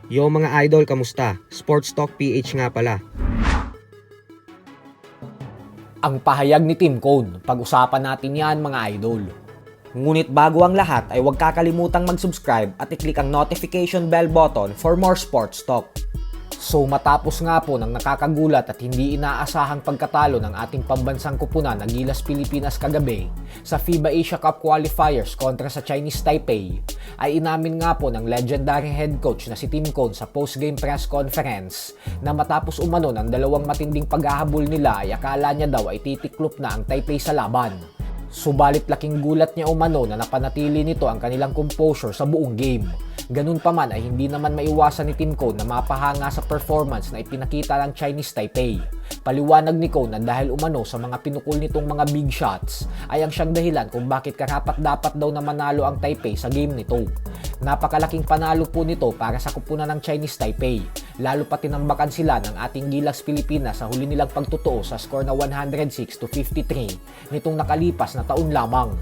Yo mga idol, kamusta? Sports Talk PH nga pala. Ang pahayag ni Tim Cone, pag-usapan natin yan mga idol. Ngunit bago ang lahat ay huwag kakalimutang mag-subscribe at i-click ang notification bell button for more sports talk. So matapos nga po ng nakakagulat at hindi inaasahang pagkatalo ng ating pambansang kupunan na Gilas Pilipinas kagabi sa FIBA Asia Cup qualifiers kontra sa Chinese Taipei, ay inamin nga po ng legendary head coach na si Tim Cone sa post-game press conference na matapos umano ng dalawang matinding paghahabol nila ay akala niya daw ay titiklop na ang Taipei sa laban. Subalit laking gulat niya umano na napanatili nito ang kanilang composure sa buong game. Ganun pa man ay hindi naman maiwasan ni Tim Cone na mapahanga sa performance na ipinakita ng Chinese Taipei. Paliwanag ni Cone na dahil umano sa mga pinukul nitong mga big shots ay ang siyang dahilan kung bakit karapat-dapat daw na manalo ang Taipei sa game nito. Napakalaking panalo po nito para sa kupunan ng Chinese Taipei, lalo pa tinambakan sila ng ating Gilas Pilipinas sa huli nilang pagtotoo sa score na 106-53 nitong nakalipas na taon lamang.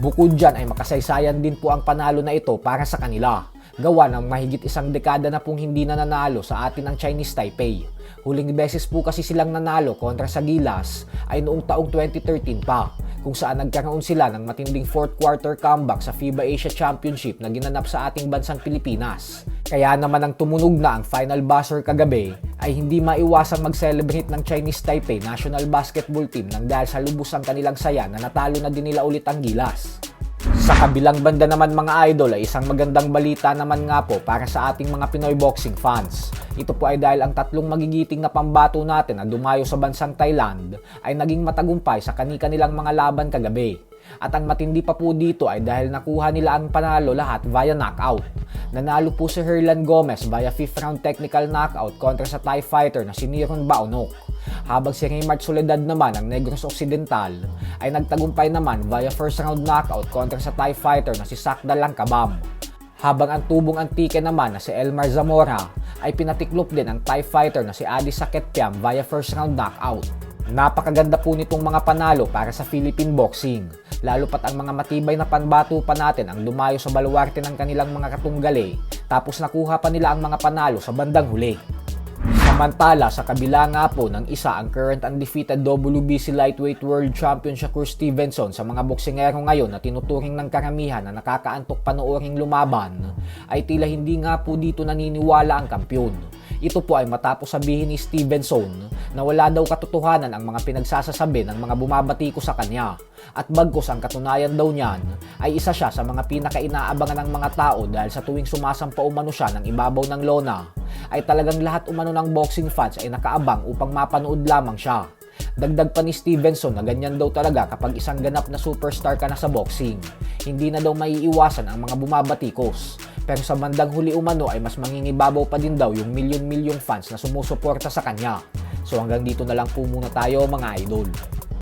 Bukod dyan ay makasaysayan din po ang panalo na ito para sa kanila. Gawa ng mahigit isang dekada na pong hindi na nanalo sa atin ang Chinese Taipei. Huling beses po kasi silang nanalo kontra sa Gilas ay noong taong 2013 pa, kung saan nagkaroon sila ng matinding fourth quarter comeback sa FIBA Asia Championship na ginanap sa ating bansang Pilipinas. Kaya naman ang tumunog na ang final buzzer kagabi ay hindi maiwasang mag-celebrate ng Chinese Taipei National Basketball Team nang dahil sa lubos ang kanilang saya na natalo na din nila ulit ang Gilas. Sa kabilang banda naman mga idol ay isang magandang balita naman nga po para sa ating mga Pinoy boxing fans. Ito po ay dahil ang tatlong magigiting na pambato natin na dumayo sa bansang Thailand ay naging matagumpay sa kani-kanilang mga laban kagabi. At ang matindi pa po dito ay dahil nakuha nila ang panalo lahat via knockout. Nanalo po si Herlan Gomez via 5th round technical knockout kontra sa Thai fighter na si Niron Baonok. Habang si Raymart Soledad naman ng Negros Occidental ay nagtagumpay naman via first round knockout kontra sa Thai fighter na si Sakdal Langkabam. Habang ang tubong antike naman na si Elmar Zamora ay pinatiklop din ang Thai fighter na si Adi Saketpiam via first round knockout. Napakaganda po nitong mga panalo para sa Philippine boxing, lalo pat ang mga matibay na panbato pa natin ang dumayo sa baluarte ng kanilang mga katunggali tapos nakuha pa nila ang mga panalo sa bandang huli. Samantala, sa kabila nga po ng isa ang current undefeated WBC Lightweight World Champion Shakur Stevenson sa mga boksingero ngayon na tinuturing ng karamihan na nakakaantok panooring lumaban, ay tila hindi nga po dito naniniwala ang kampyon. Ito po ay matapos sabihin ni Stevenson na wala daw katotohanan ang mga pinagsasasabi ng mga bumabati ko sa kanya. At bagkus ang katunayan daw niyan ay isa siya sa mga pinaka-inaabangan ng mga tao dahil sa tuwing sumasampa umano siya ng ibabaw ng lona ay talagang lahat umano ng boxing fans ay nakaabang upang mapanood lamang siya. Dagdag pa ni Stevenson na ganyan daw talaga kapag isang ganap na superstar ka na sa boxing. Hindi na daw maiiwasan ang mga bumabatikos. Pero sa bandang huli umano ay mas mangingibabaw pa din daw yung milyon-milyong fans na sumusuporta sa kanya. So hanggang dito na lang po muna tayo mga idol.